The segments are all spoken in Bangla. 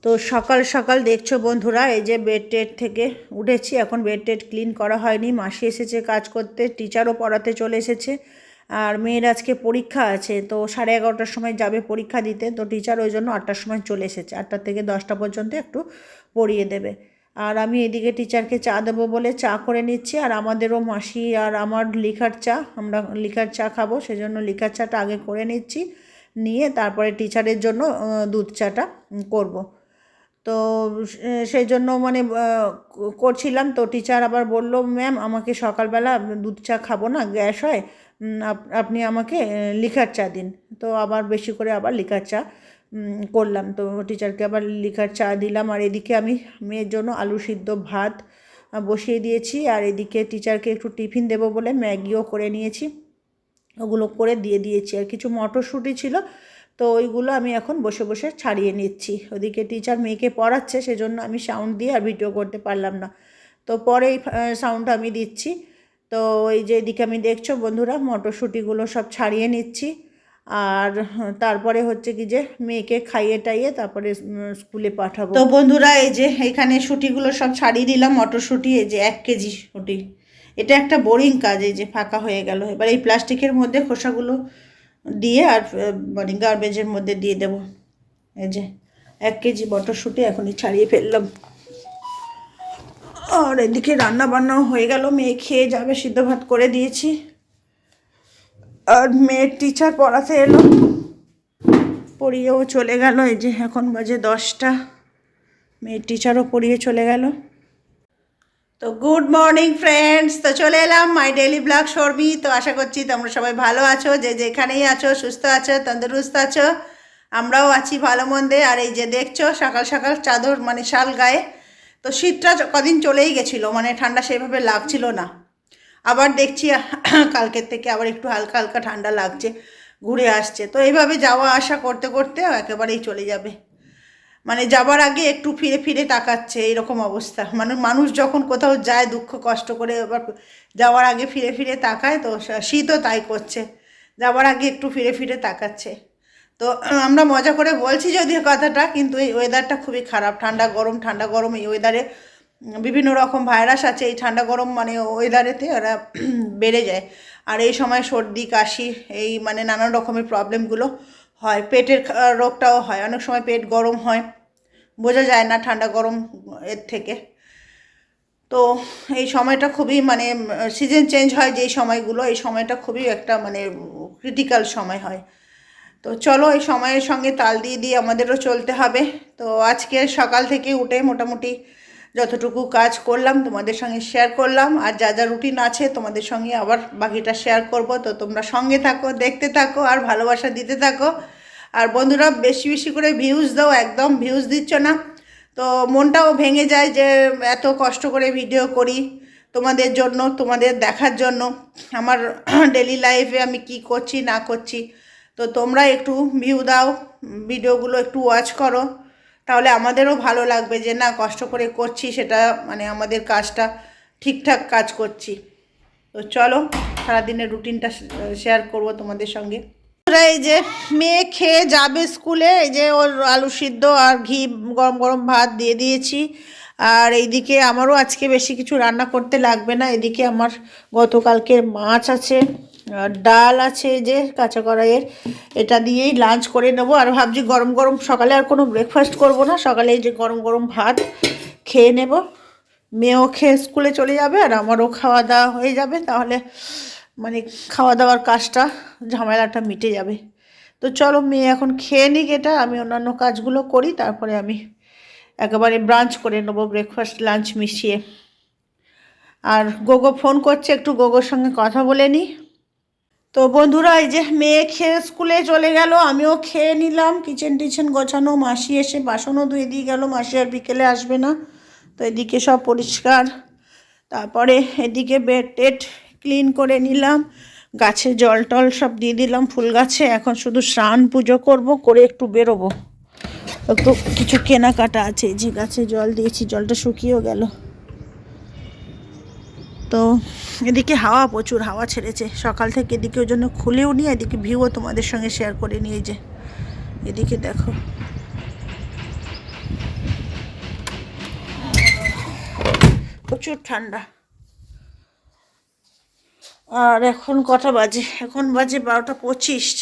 তো সকাল সকাল দেখছো বন্ধুরা, এই যে বেড টেড থেকে উঠেছি। এখন বেড টেড ক্লিন করা হয়নি, মাসি এসেছে কাজ করতে, টিচারও পড়াতে চলে এসেছে। আর মেয়ের আজকে পরীক্ষা আছে, তো 11:30টার সময় যাবে পরীক্ষা দিতে। তো টিচার ওই জন্য 8টার সময় চলে এসেছে, 8টা থেকে 10টা পর্যন্ত একটু পড়িয়ে দেবে। আর আমি এদিকে টিচারকে চা দেবো বলে চা করে নিচ্ছি। আর আমাদেরও মাসি আর আমার লিকার চা, আমরা লিকার চা খাবো, সেজন্য লিকার চাটা আগে করে নিচ্ছি, নিয়ে তারপরে টিচারের জন্য দুধ চাটা করব। তো সেই জন্য মানে করছিলাম। তো টিচার আবার বলল, ম্যাম আমাকে সকালবেলা দুধ চা খাবো না, গ্যাস হয়, আপনি আমাকে লিকার চা দিন। তো আবার বেশি করে আবার লিকার চা করলাম। তো টিচারকে আবার লিকার চা দিলাম। আর এদিকে আমি মেয়ের জন্য আলু সিদ্ধ ভাত বসিয়ে দিয়েছি। আর এদিকে টিচারকে একটু টিফিন দেবো বলে ম্যাগিও করে নিয়েছি, ওগুলো করে দিয়ে দিয়েছি। আর কিছু মটরশুঁটি ছিল, তো ওইগুলো আমি এখন বসে বসে ছাড়িয়ে নিচ্ছি। ওদিকে টিচার মেয়েকে পড়াচ্ছে, সেজন্য আমি সাউন্ড দিয়ে আর ভিডিও করতে পারলাম না। তো পরে এই সাউন্ডটা আমি দিচ্ছি। তো এই যে এদিকে আমি দেখছো বন্ধুরা, মটরশুঁটিগুলো সব ছাড়িয়ে নিচ্ছি। আর তারপরে হচ্ছে কি যে মেয়েকে খাইয়ে টাইয়ে তারপরে স্কুলে পাঠাবো। তো বন্ধুরা এই যে এখানে শুঁটিগুলো সব ছাড়িয়ে দিলাম। মটরশুঁটি এই যে 1 কেজি শুঁটি, এটা একটা বোরিং কাজ। এই যে ফাঁকা হয়ে গেল, এবার এই প্লাস্টিকের মধ্যে খোসাগুলো দিয়ে আর মানে গার্বেজের মধ্যে দিয়ে দেবো। এই যে 1 কেজি মটরশুঁটি এখনই ছাড়িয়ে ফেললাম। আর এদিকে রান্না বান্নাও হয়ে গেল, মেয়ে খেয়ে যাবে, সিদ্ধ ভাত করে দিয়েছি। আর মেয়ের টিচার পড়াতে এলো, পড়িয়েও চলে গেল। এই যে এখন বাজে 10টা, মেয়ের টিচারও পড়িয়ে চলে গেল। তো গুড মর্নিং ফ্রেন্ডস, তো চলে এলাম মাই ডেইলি ব্লগ শর্মি। তো আশা করছি তোমরা সবাই ভালো আছো, যে যেখানেই আছো সুস্থ আছো, তন্দুরুস্ত আছো। আমরাও আছি ভালো মন্দে। আর এই যে দেখছো সকাল সকাল চাদর মানে শাল গায়ে। তো শীতটা কদিন চলেই গেছিলো, মানে ঠান্ডা সেভাবে লাগছিল না। আবার দেখছি কালকের থেকে আবার একটু হালকা হালকা ঠান্ডা লাগছে, ঘুরে আসছে। তো এইভাবে যাওয়া আসা করতে করতে একেবারেই চলে যাবে, মানে যাবার আগে একটু ফিরে ফিরে তাকাচ্ছে, এরকম অবস্থা। মানে মানুষ যখন কোথাও যায় দুঃখ কষ্ট করে, আবার যাওয়ার আগে ফিরে ফিরে তাকায়। তো শীতও তাই করছে, যাওয়ার আগে একটু ফিরে ফিরে তাকাচ্ছে। তো আমরা মজা করে বলছি যদিও কথাটা, কিন্তু এই ওয়েদারটা খুবই খারাপ। ঠান্ডা গরম এই ওয়েদারে বিভিন্ন রকম ভাইরাস আছে। এই ঠান্ডা গরম মানে ওয়েদারেতে ওরা বেড়ে যায়। আর এই সময় সর্দি কাশি এই মানে নানান রকমের প্রবলেমগুলো হয়। পেটের রোগটাও হয়, অনেক সময় পেট গরম হয়, বোঝা যায় না ঠান্ডা গরম এর থেকে। তো এই সময়টা খুবই মানে সিজন চেঞ্জ হয় যেই সময়গুলো, এই সময়টা খুবই একটা মানে ক্রিটিক্যাল সময় হয়। তো চলো এই সময়ের সঙ্গে তাল দিয়ে দিয়ে আমাদেরও চলতে হবে। তো আজকে সকাল থেকে উঠে মোটামুটি যতটুকু কাজ করলাম তোমাদের সঙ্গে শেয়ার করলাম। আর যা যা রুটিন আছে তোমাদের সঙ্গে আবার বাকিটা শেয়ার করব। তো তোমরা সঙ্গে থাকো, দেখতে থাকো আর ভালোবাসা দিতে থাকো। আর বন্ধুরা বেশি বেশি করে ভিউজ দাও, একদম ভিউজ দিচ্ছ না, তো মনটাও ভেঙে যায় যে এত কষ্ট করে ভিডিও করি তোমাদের জন্য, তোমাদের দেখার জন্য, আমার ডেলি লাইফে আমি কি করছি না করছি। তো তোমরা একটু ভিউ দাও, ভিডিওগুলো একটু ওয়াচ করো, তাহলে আমাদেরও ভালো লাগবে যে না কষ্ট করে করছি, সেটা মানে আমাদের কাজটা ঠিকঠাক কাজ করছি। তো চলো সারাদিনের রুটিনটা শেয়ার করব তোমাদের সঙ্গে। এই যে মেয়ে খেয়ে যাবে স্কুলে, এই যে ওর আলু সিদ্ধ আর ঘি গরম গরম ভাত দিয়ে দিয়েছি। আর এইদিকে আমারও আজকে বেশি কিছু রান্না করতে লাগবে না। এদিকে আমার গতকালকের মাছ আছে, ডাল আছে যে কাঁচা কড়াইয়ের, এটা দিয়েই লাঞ্চ করে নেবো। আর ভাবছি গরম গরম সকালে আর কোনো ব্রেকফাস্ট করব না, সকালে এই যে গরম গরম ভাত খেয়ে নেব। মেয়েও খেয়ে স্কুলে চলে যাবে আর আমারও খাওয়া দাওয়া হয়ে যাবে, তাহলে মানে খাওয়া দাওয়ার কাজটা ঝামেলাটা মিটে যাবে। তো চলো মেয়ে এখন খেয়ে নিক, এটা আমি অন্যান্য কাজগুলো করি, তারপরে আমি একেবারে ব্রাঞ্চ করে নেবো, ব্রেকফাস্ট লাঞ্চ মিশিয়ে। আর গোগো ফোন করছে, একটু গোগোর সঙ্গে কথা বলে নিই। তো বন্ধুরা এই যে মেয়ে খেয়ে স্কুলে চলে গেল, আমিও খেয়ে নিলাম। কিচেন টিচেন গোছানো, মাসি এসে বাসনও ধুয়ে দিয়ে গেল, মাসি আর বিকেলে আসবে না। তো এদিকে সব পরিষ্কার, তারপরে এদিকে বেড টেড ক্লিন করে নিলাম, গাছে জল টল সব দিয়ে দিলাম ফুল গাছে। এখন শুধু স্নান পুজো করব, করে একটু বেরোবো, একটু কিছু কেনাকাটা আছে। যে গাছে জল দিয়েছি, জলটা শুকিয়েও গেল। তো এদিকে হাওয়া, প্রচুর হাওয়া ছেড়েছে সকাল থেকে, এদিকে ওই জন্য খুলেও নিয়ে এদিকে ভিউও তোমাদের সঙ্গে শেয়ার করে নিয়ে। যে এদিকে দেখো প্রচুর ঠান্ডা। আর এখন কটা বাজে? এখন বাজে 12:25।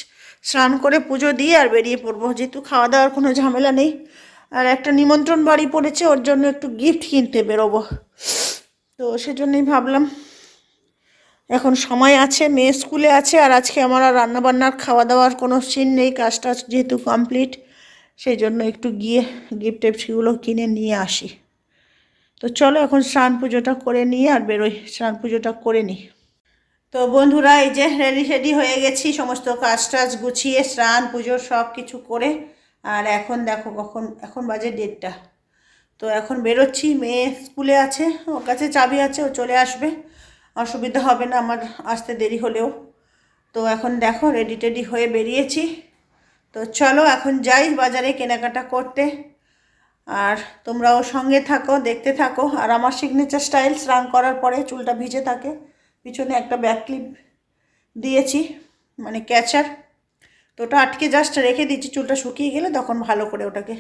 স্নান করে পুজো দিয়ে আর বেরিয়ে পড়বো, যেহেতু খাওয়া দাওয়ার কোনো ঝামেলা নেই। আর একটা নিমন্ত্রণ বাড়ি পড়েছে, ওর জন্য একটু গিফট কিনতে বেরোবো। তো সেজন্যই ভাবলাম এখন সময় আছে, মেয়ে স্কুলে আছে, আর আজকে আমার আর রান্নাবান্নার খাওয়া দাওয়ার কোনো সিন নেই, কাজটা যেহেতু কমপ্লিট, সেই জন্য একটু গিয়ে গিফট টিফটগুলো কিনে নিয়ে আসি। তো চলো এখন স্নান পুজোটা করে নিয়ে আর বেরোই, স্নান পুজোটা করে নিই। তো বন্ধুরা, এই যে রেডি হয়ে গেছি, সমস্ত কাজ টাজ গুছিয়ে স্নান পুজো সব কিছু করে। আর এখন দেখো এখন বাজে 1:30। তো এখন বেরোচ্ছি, মেয়ে স্কুলে আছে, ওর কাছে চাবি আছে, ও চলে আসবে, অসুবিধা হবে না আমার আসতে দেরি হলেও। তো এখন দেখো রেডি টেডি হয়ে বেরিয়েছি। তো চলো এখন যাই বাজারে কেনাকাটা করতে, আর তোমরাও সঙ্গে থাকো, দেখতে থাকো। আর আমার সিগনেচার স্টাইল, স্নান করার পরে চুলটা ভিজে থাকে, পিছনে একটা ব্যাক ক্লিপ দিয়েছি, মানে ক্যাচার, তো ওটা আটকে জাস্ট রেখে দিচ্ছি। চুলটা শুকিয়ে গেলে তখন ভালো করে ওটাকে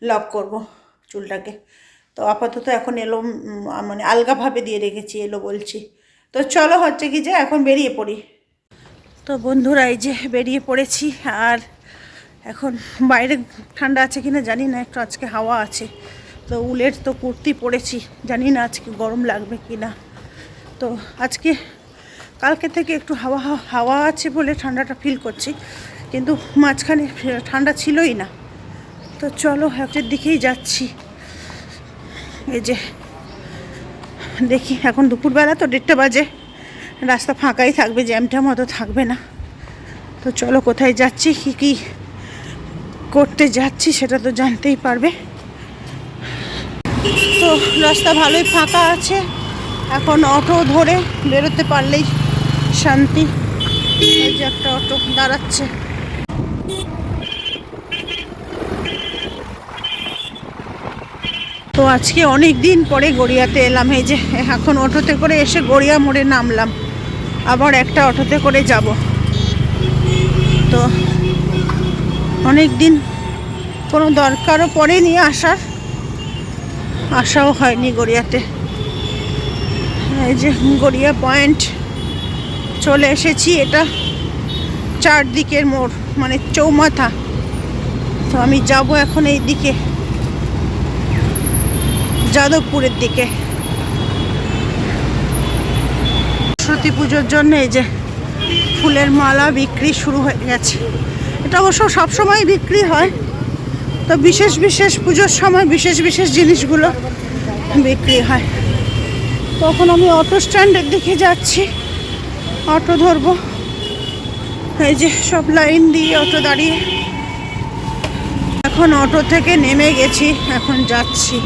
লক করব চুলটাকে। তো আপাতত এখন এলো, মানে আলগাভাবে দিয়ে রেখেছি, এলো বলছি। তো চলো হচ্ছে কি যে এখন বেরিয়ে পড়ি। তো বন্ধুরা, এই যে বেরিয়ে পড়েছি। আর এখন বাইরে ঠান্ডা আছে কিনা জানি না, একটু আজকে হাওয়া আছে। তো উলের তো কুর্তি পরেছি, জানি না আজকে গরম লাগবে কি না। তো আজকে কালকে থেকে একটু হাওয়া আছে বলে ঠান্ডাটা ফিল করছি, কিন্তু মাঝখানে ঠান্ডা ছিলই না। তো চলো একটার দিকেই যাচ্ছি। এই যে দেখি, এখন দুপুরবেলা তো 1:30 বাজে, রাস্তা ফাঁকাই থাকবে, জ্যামট্যাম অত থাকবে না। তো চলো কোথায় যাচ্ছি, কী করতে যাচ্ছি সেটা তো জানতেই পারবে। তো রাস্তা ভালোই ফাঁকা আছে, এখন অটো ধরে বেরোতে পারলেই শান্তি। এই যে একটা অটো দাঁড়াচ্ছে। তো আজকে অনেক দিন পরে গড়িয়াতে এলাম। এই যে এখন অটোতে করে এসে গড়িয়া মোড়ে নামলাম, আবার একটা অটোতে করে যাব। তো অনেক দিন কোনো দরকারও পড়েনি আসাও হয়নি গড়িয়াতে। এই যে গড়িয়া পয়েন্ট চলে এসেছি, এটা চারদিকের মোড়, মানে চৌমাথা। তো আমি যাব এখন এই দিকে, যাদবপুরের দিকে, সরস্বতী পুজোর জন্য। এই যে ফুলের মালা বিক্রি শুরু হয়ে গেছে। এটা অবশ্য সবসময় বিক্রি হয়, তো বিশেষ বিশেষ পুজোর সময় বিশেষ বিশেষ জিনিসগুলো বিক্রি হয়। তখন আমি অটো স্ট্যান্ডের দিকে যাচ্ছি, অটো ধরবো। এই যে সব লাইন দিয়ে অটো দাঁড়িয়ে, এখন অটো থেকে নেমে গেছি, এখন যাচ্ছি।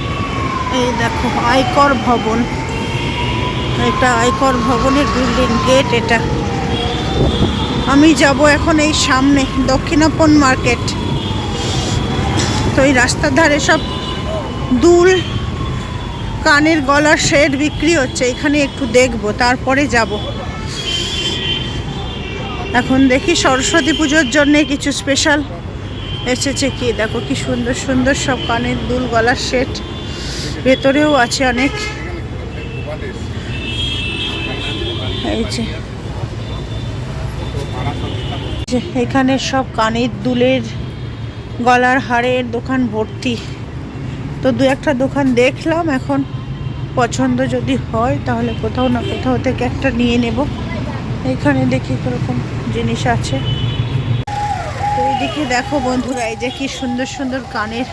এই দেখো আয়কর ভবন, এটা আয়কর ভবনের বিল্ডিং গেট। এটা আমি যাব এখন এই সামনে দক্ষিণাপন মার্কেট। তো এই রাস্তার ধারে সব দুল, কানের গলার সেট বিক্রি হচ্ছে, এখানে একটু দেখবো, তারপরে যাব। এখন দেখি সরস্বতী পুজোর জন্য কিছু স্পেশাল এসেছে কি, দেখো কি সুন্দর সুন্দর সব কানের দুল, গলার সেট, ভেতরেও আছে অনেক। এই যে এখানে সব কানের দুলের, গলার হারের দোকান ভর্তি। তো দু একটা দোকান দেখলাম, এখন পছন্দ যদি হয় তাহলে কোথাও না কোথাও থেকে একটা নিয়ে নেব। এখানে দেখি কীরকম জিনিস আছে। তো এইদিকে দেখো বন্ধুরা, এই যে কি সুন্দর সুন্দর কানের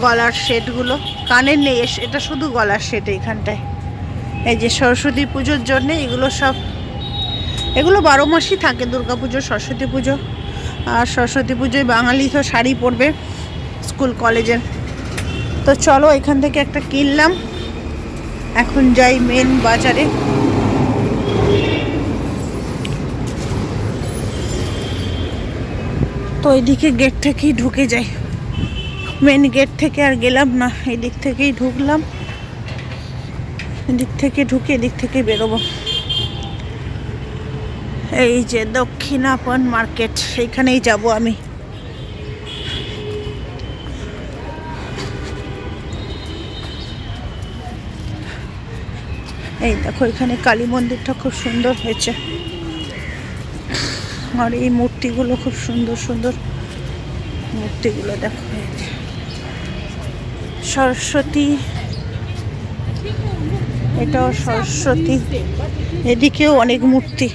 গলার সেটগুলো, কানের নেই, এটা শুধু গলার সেট এইখানটায়। এই যে সরস্বতী পুজোর জন্যে এগুলো সব, এগুলো 12 মাসই থাকে, দুর্গা পুজো, সরস্বতী পুজো। আর সরস্বতী পুজোয় বাঙালি তো শাড়ি পরবে স্কুল কলেজের। তো চলো এখান থেকে একটা কিনলাম, এখন যাই মেন বাজারে। তো এইদিকে গেট থেকেই ঢুকে যাই, মেন গেট থেকে আর গেলাম না, এই দিক থেকেই ঢুকলাম, এদিক থেকে ঢুকে এদিক থেকে বেরোবো। এই যে দক্ষিণাপন মার্কেট, এইখানেই যাব আমি। এই দেখো এখানে কালী মন্দিরটা খুব সুন্দর হয়েছে, আর এই মূর্তিগুলো খুব সুন্দর সুন্দর মূর্তিগুলো দেখো। সরস্বতী, এটাও সরস্বতী, এদিকেও অনেক মূর্তি।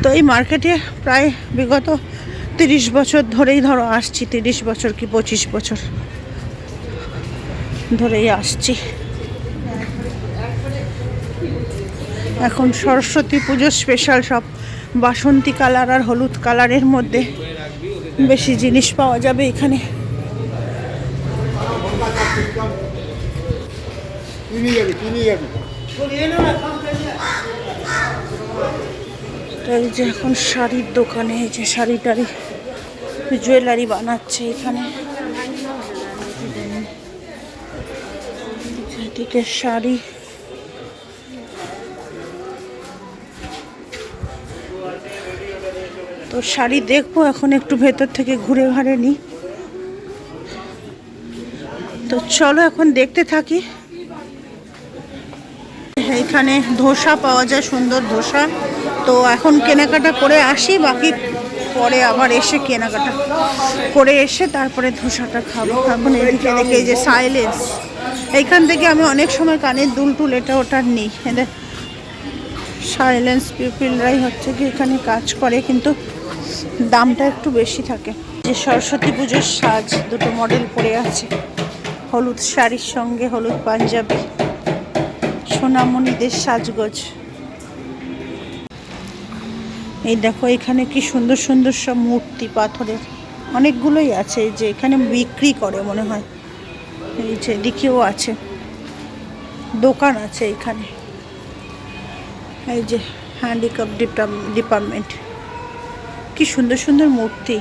তো এই মার্কেটে প্রায় বিগত 30 বছর ধরেই ধরো আসছি, 30 বছর কি 25 বছর ধরেই আসছি। এখন সরস্বতী পুজো স্পেশাল সব বাসন্তী কালার আর হলুদ কালারের মধ্যে বেশি জিনিস পাওয়া যাবে এখানে। এই যে এখন শাড়ির দোকানে, এই যে শাড়ি টাড়ি জুয়েলারি বানাচ্ছে এখানে, এদিকে শাড়ি। তো শাড়ি দেখবো এখন, একটু ভেতর থেকে ঘুরে ঘাড়ে নিই। তো চলো এখন দেখতে থাকি। এইখানে ধোসা পাওয়া যায়, সুন্দর ধোসা। তো এখন কেনাকাটা করে আসি, বাকি পরে আবার এসে কেনাকাটা করে এসে তারপরে ধোসাটা খাবো। এখন এদিকে দেখে এই যে সাইলেন্স, এইখান থেকে আমি অনেক সময় কানের দুল টুল এটা ওটা নিই। এদের সাইলেন্স পিপিলরাই হচ্ছে কি এখানে কাজ করে, কিন্তু দামটা একটু বেশি থাকে। যে সরস্বতী পুজোর সাজ দুটো মডেল পরে আছে, হলুদ শাড়ির সঙ্গে হলুদ পাঞ্জাবি, সোনামণিদের সাজগোজ। এই দেখো এখানে কি সুন্দর সুন্দর সব মূর্তি পাথরের, অনেকগুলোই আছে। এই যে এখানে বিক্রি করে মনে হয়, এই যে এদিকেও আছে, দোকান আছে এখানে। এই যে হ্যান্ডিক্যাপ ডিপার্টমেন্ট, কি সুন্দর সুন্দর মূর্তি।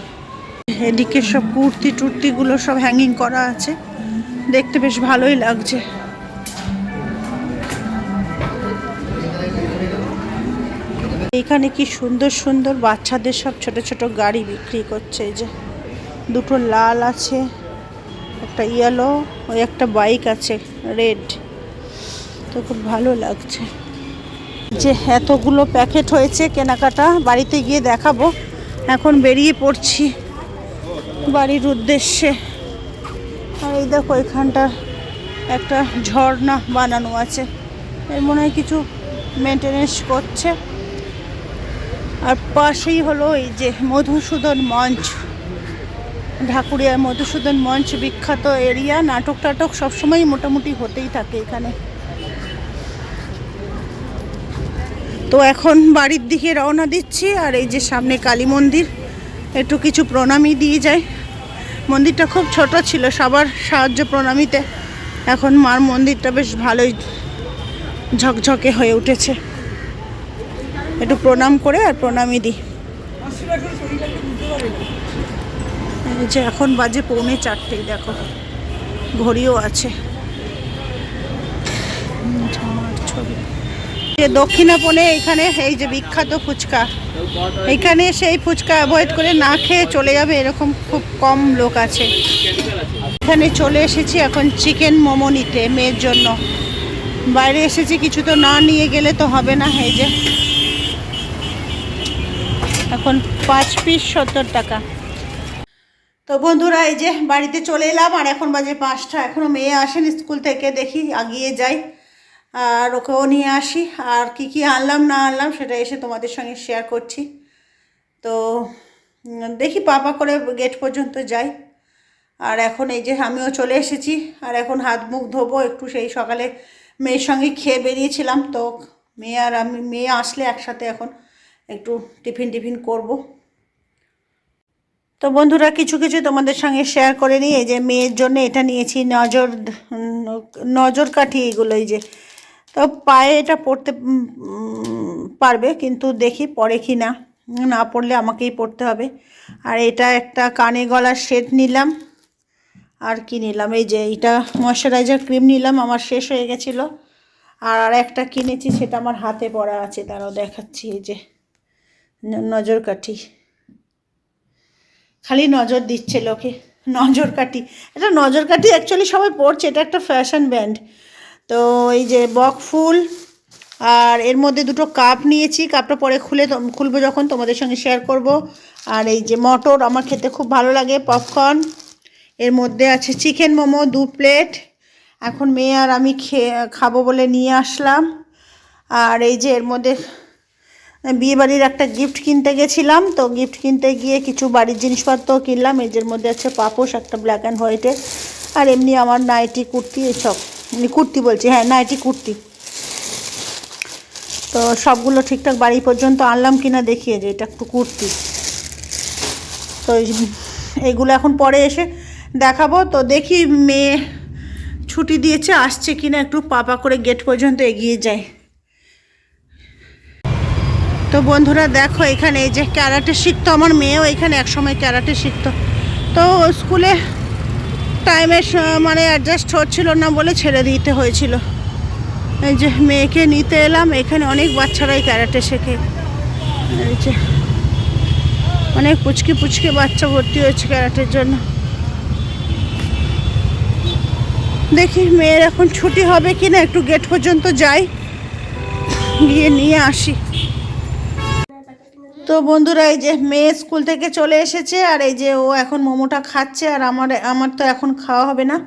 এদিকে সব কুর্তি টুর্তিগুলো সব হ্যাঙ্গিং করা আছে, দেখতে বেশ ভালোই লাগছে। এখানে কি সুন্দর সুন্দর বাচ্চাদের সব ছোট ছোট গাড়ি বিক্রি করছে। এই যে দুটো লাল আছে, একটা ইয়েলো, ওই একটা বাইক আছে রেড। তো খুব ভালো লাগছে। যে এতগুলো প্যাকেট হয়েছে কেনাকাটা, বাড়িতে গিয়ে দেখাবো। এখন বেরিয়ে পড়ছি বাড়ির উদ্দেশ্যে। আর এই দেখো এখানটা একটা ঝর্ণা বানানো আছে, এর মনে হয় কিছু মেনটেনেন্স করছে। আর পাশেই হলো এই যে মধুসূদন মঞ্চ, ঢাকুরিয়ার মধুসূদন মঞ্চ বিখ্যাত এরিয়া। নাটক টাটক সবসময় মোটামুটি হতেই থাকে এখানে। তো এখন বাড়ির দিকে রওনা দিচ্ছি। আর এই যে সামনে কালী মন্দির, একটু কিছু প্রণামী দিয়ে যায়। মন্দিরটা খুব ছোট ছিল, সবার সাহায্য প্রণামীতে এখন মার মন্দিরটা বেশ ভালোই ঝকঝকে হয়ে উঠেছে। একটু প্রণাম করে আর প্রণামী দিই। এই যে এখন বাজে 3:45, দেখো ঘড়িও আছে। ছবি দক্ষিণাপনে এখানে এই যে বিখ্যাত ফুচকা, এখানে সেই ফুচকা অ্যাভয়েড করে না খেয়ে চলে যাবে এরকম খুব কম লোক আছে। এখানে চলে এসেছি এখন চিকেন মোমো নিতে মেয়ের জন্য। বাইরে এসেছি, কিছু তো না নিয়ে গেলে তো হবে না। এই যে এখন 5 পিস 70 টাকা। তো বন্ধুরা এই যে বাড়িতে চলে এলাম, আর এখন বাজে 5টা। এখনও মেয়ে আসেন স্কুল থেকে, দেখি আগিয়ে যাই আর ওকেও নিয়ে আসি। আর কি কি আনলাম না আনলাম সেটা এসে তোমাদের সঙ্গে শেয়ার করছি। তো দেখি পাপা করে গেট পর্যন্ত যাই। আর এখন এই যে আমিও চলে এসেছি, আর এখন হাত মুখ ধোবো একটু। সেই সকালে মেয়ের সঙ্গে খেয়ে বেরিয়েছিলাম, তো মেয়ে আর আমি, মেয়ে আসলে একসাথে এখন একটু টিফিন করব। তো বন্ধুরা কিছু কিছু তোমাদের সঙ্গে শেয়ার করে নিই। এই যে মেয়ের জন্য এটা নিয়েছি, নজর কাঠি এগুলো। এই যে তো পায়ে এটা পরতে পারবে, কিন্তু দেখি পরে কি না, না পরলে আমাকেই পরতে হবে। আর এটা একটা কানে গলার সেট নিলাম। আর কি নিলাম, এই যে এইটা ময়শ্চারাইজার ক্রিম নিলাম, আমার শেষ হয়ে গেছিলো। আর একটা কিনেছি, সেটা আমার হাতে পরা আছে, তারাও দেখাচ্ছি। এই যে নজর কাঠি, খালি নজর দিচ্ছে লোকে নজর কাঠি। এটা নজর কাঠি অ্যাকচুয়ালি সবাই পড়ছে, এটা একটা ফ্যাশন ব্র্যান্ড। তো এই যে বক ফুল, আর এর মধ্যে দুটো কাপ নিয়েছি, কাপটা পরে খুলবো যখন তোমাদের সঙ্গে শেয়ার করব। আর এই যে মটর আমার খেতে খুব ভালো লাগে, পপকর্ন, এর মধ্যে আছে চিকেন মোমো 2 প্লেট, এখন মেয়ে আর আমি খাবো বলে নিয়ে আসলাম। আর এই যে এর মধ্যে বিয়েবাড়ির একটা গিফট কিনতে গেছিলাম, তো গিফট কিনতে গিয়ে কিছু বাড়ির জিনিসপত্র কিনলাম। এর মধ্যে আছে পাপোশ একটা ব্ল্যাক অ্যান্ড হোয়াইটের, আর এমনি আমার নাইটি কুর্তি, এসব কুর্তি বলছি, হ্যাঁ নাইটি কুর্তি। তো সবগুলো ঠিকঠাক বাড়ি পর্যন্ত আনলাম কিনা দেখিয়ে, যে এটা একটু কুর্তি। তো এইগুলো এখন পরে এসে দেখাবো। তো দেখি মেয়ে ছুটি দিয়েছে, আসছে কিনা, একটু পাপা করে গেট পর্যন্ত এগিয়ে যায়। তো বন্ধুরা দেখো, এখানে এই যে ক্যারাটে শিখতো আমার মেয়েও, এখানে একসময় ক্যারাটে শিখতো। তো স্কুলে টাইমের মানে অ্যাডজাস্ট হচ্ছিল না বলে ছেড়ে দিতে হয়েছিল। এই যে মেয়েকে নিতে এলাম, এখানে অনেক বাচ্চারাই ক্যারাটে শেখে। এই যে অনেক পুচকে পুচকে বাচ্চা ভর্তি হয়েছে ক্যারাটের জন্য। দেখি মেয়ের এখন ছুটি হবে কিনা, একটু গেট পর্যন্ত যাই, গিয়ে নিয়ে আসি। তো বন্ধুরা এই যে মেয়ে স্কুল থেকে চলে এসেছে, আর এই যে ও এখন মোমোটা খাচ্ছে। আর আমার তো এখন খাওয়া হবে না,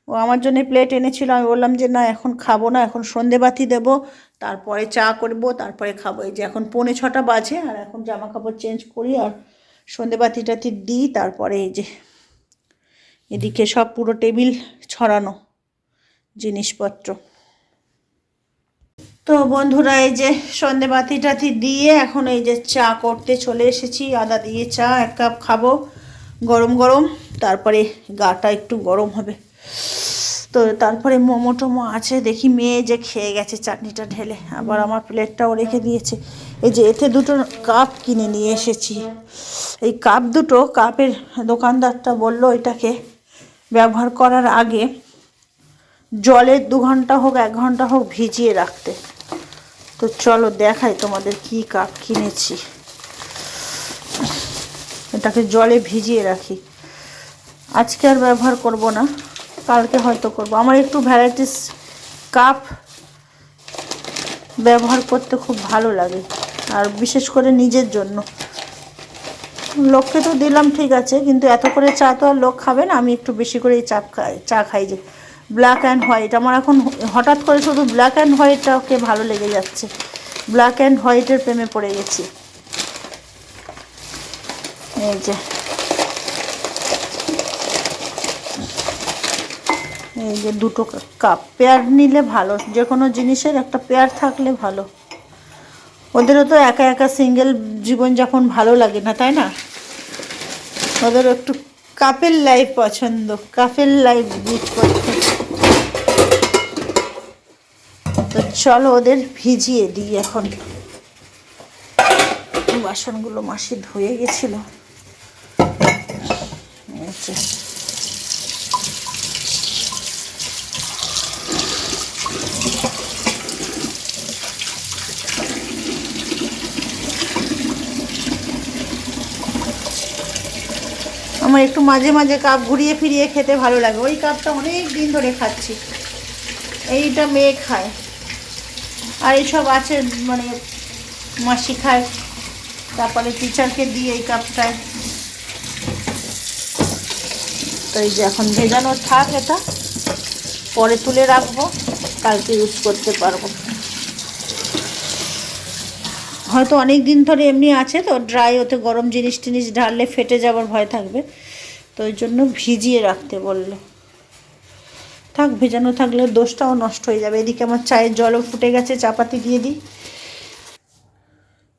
ও আমার জন্য প্লেট এনেছিল। আমি বললাম যে না এখন খাবো না, এখন সন্ধেবাতি দেবো, তারপরে চা করব, তারপরে খাবো। এই যে এখন 6:45 বাজে, আর এখন জামা কাপড় চেঞ্জ করি আর সন্ধেবাতি টাতি দিই। তারপরে এই যে এদিকে সব পুরো টেবিল ছড়ানো জিনিসপত্র। তো বন্ধুরা এই যে সন্ধেবাতি টাতি দিয়ে এখন এই যে চা করতে চলে এসেছি। আদা দিয়ে চা 1 কাপ খাবো গরম গরম, তারপরে গাটা একটু গরম হবে। তো তারপরে মোমো টোমো আছে, দেখি মেয়ে যে খেয়ে গেছে চাটনিটা ঢেলে, আবার আমার প্লেটটাও রেখে দিয়েছে। এই যে এতে দুটো কাপ কিনে নিয়ে এসেছি। এই কাপ দুটো, কাপের দোকানদারটা বলল এটাকে ব্যবহার করার আগে জলে 2 ঘন্টা হোক 1 ঘন্টা হোক ভিজিয়ে রাখতে। তো চলো দেখাই তোমাদের কি কাপ কিনেছি। এটাকে জলে ভিজিয়ে রাখি, আজকে আর ব্যবহার করব না, কালকে হয়তো করব। আমার একটু ভ্যারাইটিস কাপ ব্যবহার করতে খুব ভালো লাগে, আর বিশেষ করে নিজের জন্য। লোককে তো দিলাম ঠিক আছে, কিন্তু এত করে চা তো আর লোক খাবে না, আমি একটু বেশি করে চা খাই। যে ব্ল্যাক অ্যান্ড হোয়াইট, আমার এখন হঠাৎ করে শুধু ব্ল্যাক অ্যান্ড হোয়াইটটাকে ভালো লেগে যাচ্ছে, ব্ল্যাক অ্যান্ড হোয়াইটের প্রেমে পড়ে গেছি। এই যে দুটো কাপ, পেয়ার নিলে ভালো, যে কোনো জিনিসের একটা পেয়ার থাকলে ভালো। ওদেরও তো একা একা সিঙ্গেল জীবনযাপন ভালো লাগে না, তাই না? ওদেরও একটু কাপেল লাইফ পছন্দ, কাপেল লাইফ লিড করতে। তো চলো ওদের ভিজিয়ে দিই এখন। বাসনগুলো মাসি ধুয়ে গেছিল। আমার একটু মাঝে মাঝে কাপ ঘুরিয়ে ফিরিয়ে খেতে ভালো লাগে। ওই কাপটা অনেক দিন ধরে খাচ্ছি, এইটা মেয়ে খায়, আর এইসব আছে মানে মাসি খায়, তারপরে টিচারকে দিয়ে এই কাপটায়। তো এই যে এখন ভেজানো থাক, এটা পরে তুলে রাখবো, কালকে ইউজ করতে পারবো। হয়তো অনেক দিন ধরে এমনি আছে তো ড্রাই, ওতে গরম জিনিস টিনিস ঢাললে ফেটে যাওয়ার ভয় থাকবে, তো ওই জন্য ভিজিয়ে রাখতে বললো। থাক, ভেজানো থাকলে দোষটাও নষ্ট হয়ে যাবে। এদিকে আমার চায়ের জলও ফুটে গেছে, চাপাতি দিয়ে দিই।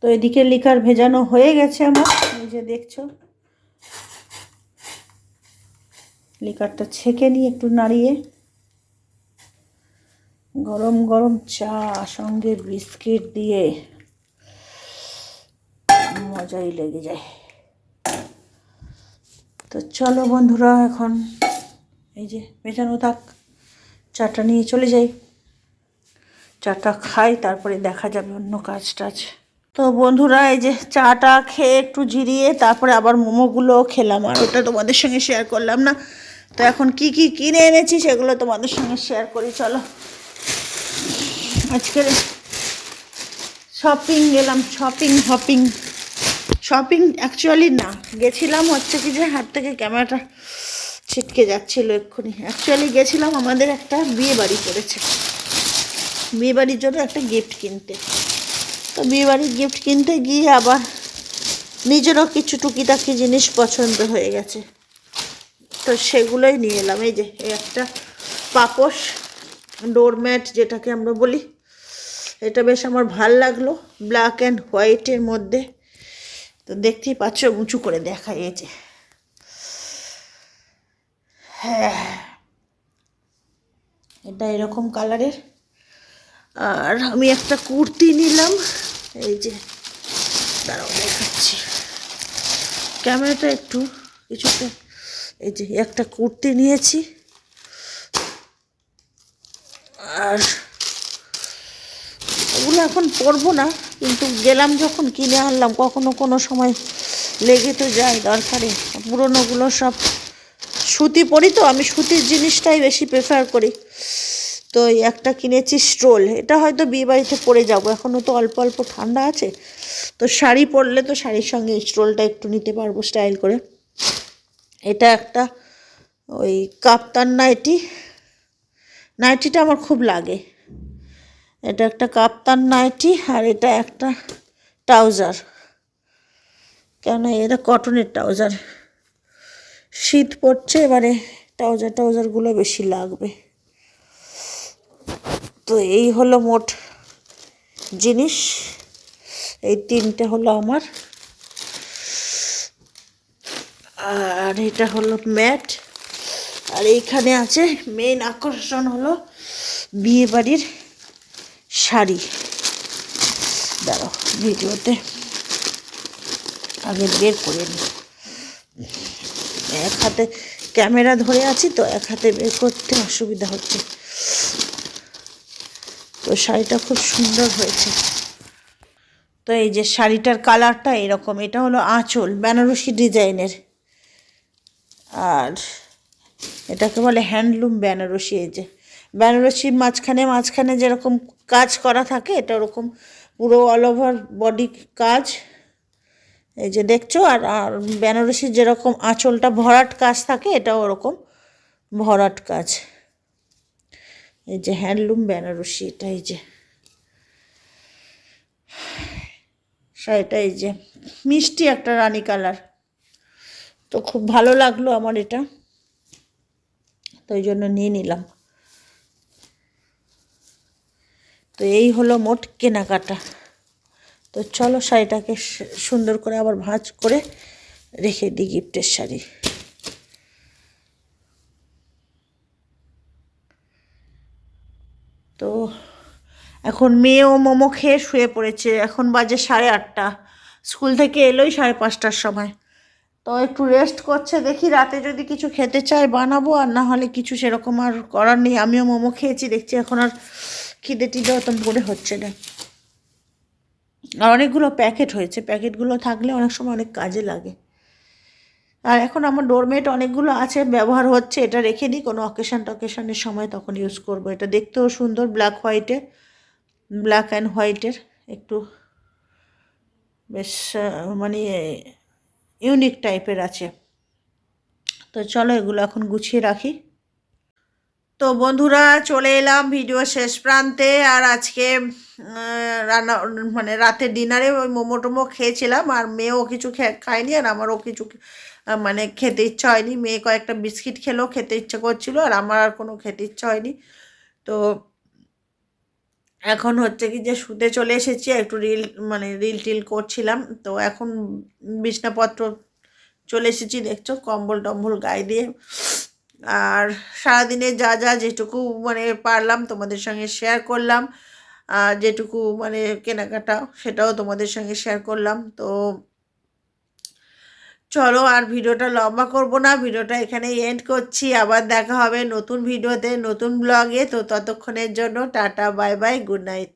তো এদিকে লিকার ভেজানো হয়ে গেছে আমার, এই যে দেখছো। লিকারটা ছেঁকে নিয়ে একটু নাড়িয়ে, গরম গরম চা সঙ্গে বিস্কিট দিয়ে মজাই লেগে যায়। তো চলো বন্ধুরা, এখন এই যে ভেজানো থাক, চাটা নিয়ে চলে যাই, চাটা খাই, তারপরে দেখা যাবে অন্য কাজ টাজ। তো বন্ধুরা এই যে চাটা খেয়ে একটু জিরিয়ে তারপরে আবার মোমোগুলো খেলাম, আর ওটা তোমাদের সঙ্গে শেয়ার করলাম না। তো এখন কি কি কিনে এনেছি সেগুলো তোমাদের সঙ্গে শেয়ার করি। চলো, আজকের শপিং গেলাম, শপিং অ্যাকচুয়ালি না, গেছিলাম হচ্ছে কি যে হাত থেকে ক্যামেরাটা ছিটকে যাচ্ছিলো এক্ষুনি। অ্যাকচুয়ালি গেছিলাম আমাদের একটা বিয়ে বাড়ি পড়েছে, বিয়ে বাড়ির জন্য একটা গিফট কিনতে। তো বিয়ে বাড়ির গিফট কিনতে গিয়ে আবার নিজেরও কিছু টুকিটাকি জিনিস পছন্দ হয়ে গেছে, তো সেগুলোই নিয়ে এলাম। এই যে একটা পাপোশ ডোরম্যাট যেটাকে আমরা বলি, এটা বেশ আমার ভাল লাগলো, ব্ল্যাক অ্যান্ড হোয়াইটের মধ্যে। তো দেখতেই পাচ্ছ, উঁচু করে দেখা, এই যে হ্যাঁ এটা এরকম কালারের। আর আমি একটা কুর্তি নিলাম, এই যে দাঁড়াও দেখাচ্ছি, ক্যামেরাটা একটু কিছুটা। এই যে একটা কুর্তি নিয়েছি, আর ওগুলো এখন পরবো না, কিন্তু গেলাম যখন কিনে আনলাম, কখনো কোনো সময় লেগে তো যায় দরকারে। পুরোনোগুলো সব সুতি পরি, তো আমি সুতির জিনিসটাই বেশি প্রেফার করি। তো এই একটা কিনেছি স্টোল, এটা হয়তো বিয়ে বাড়িতে পরে যাবো, এখনও তো অল্প অল্প ঠান্ডা আছে, তো শাড়ি পরলে তো শাড়ির সঙ্গে স্টোলটা একটু নিতে পারবো স্টাইল করে। এটা একটা ওই কাপ্তান নাইটিটা আমার খুব লাগে, এটা একটা কাপ্তান নাইটি, আর এটা একটা ট্রাউজার, কেন এটা কটনের ট্রাউজার, শীত পড়ছে, এবারে ট্রাউজারগুলো বেশি লাগবে। তো এই হলো মোট জিনিস, এই তিনটে হলো আমার। আর এটা হলো ম্যাট, আর এইখানে আছে মেইন আকর্ষণ হলো বিয়ে বাড়ির শাড়ি। দাঁড়াও ভিডিওতে আগে বের করে নিই, এক হাতে ক্যামেরা ধরে আছি তো এক হাতে বের করতে অসুবিধা হচ্ছে। তো শাড়িটা খুব সুন্দর হয়েছে। তো এই যে শাড়িটার কালারটা এরকম, এটা হলো আঁচল, বেনারসি ডিজাইনের, আর এটাকে বলে হ্যান্ডলুম বেনারসি। এই যে বেনারসির মাঝখানে যেরকম কাজ করা থাকে, এটা ওরকম পুরো অল ওভার বডি কাজ, এই যে দেখছো। আর আর বেনারসির যেরকম আঁচলটা ভরাট কাজ থাকে, এটা ওরকম ভরাট কাজ। এই যে হ্যান্ডলুম বেনারসি, এটা এই যে শাড়িটা, এই যে মিষ্টি একটা রানী কালার, তো খুব ভালো লাগলো আমার এটা, তো এই জন্য নিয়ে নিলাম। তো এই হলো মোট কেনাকাটা। তো চলো শাড়িটাকে সুন্দর করে আবার ভাঁজ করে রেখে দিই, গিফটের শাড়ি। তো এখন মেয়েও মোমো খেয়ে শুয়ে পড়েছে, এখন বাজে 8:30, স্কুল থেকে এলোই 5:30টার সময়, তো একটু রেস্ট করছে। দেখি রাতে যদি কিছু খেতে চায় বানাবো, আর না হলে কিছু সেরকম আর করার নেই। আমিও মোমো খেয়েছি, দেখছি এখন আর খিদে টিদে অত মনে হচ্ছে না। আর অনেকগুলো প্যাকেট হয়েছে, প্যাকেটগুলো থাকলে অনেক সময় অনেক কাজে লাগে। আর এখন আমার ডোরমেট অনেকগুলো আছে, ব্যবহার হচ্ছে, এটা রেখে দিই, কোনো অকেশনের সময় তখন ইউজ করব। এটা দেখতেও সুন্দর, ব্ল্যাক অ্যান্ড হোয়াইটের একটু বেশ মানে ইউনিক টাইপের আছে। তো চলো এগুলো এখন গুছিয়ে রাখি। তো বন্ধুরা চলে এলাম ভিডিও শেষ প্রান্তে। আর আজকে রান্না মানে রাতের ডিনারে ওই মোমো টোমো খেয়েছিলাম, আর মেয়েও কিছু খায়নি, আর আমারও কিছু মানে খেতে ইচ্ছা হয়নি। মেয়ে কয়েকটা বিস্কিট খেলেও খেতে ইচ্ছা করছিল, আর আমার আর কোনো খেতে ইচ্ছা হয়নি। তো এখন হচ্ছে কি যে শুতে চলে এসেছি, একটু রিল টিল করছিলাম। তো এখন বিছনাপত্র চলে এসেছি, দেখছো, কম্বল টম্বল গায়ে দিয়ে। আর সারাদিনে যা যেটুকু মানে পারলাম তোমাদের সঙ্গে শেয়ার করলাম, আর যেটুকু মানে কেনাকাটা সেটাও তোমাদের সঙ্গে শেয়ার করলাম। তো চলো আর ভিডিওটা লম্বা করব না, ভিডিওটা এখানেই এন্ড করছি। আবার দেখা হবে নতুন ভিডিওতে, নতুন ব্লগে। তো ততক্ষণের জন্য tata, bye bye, good night.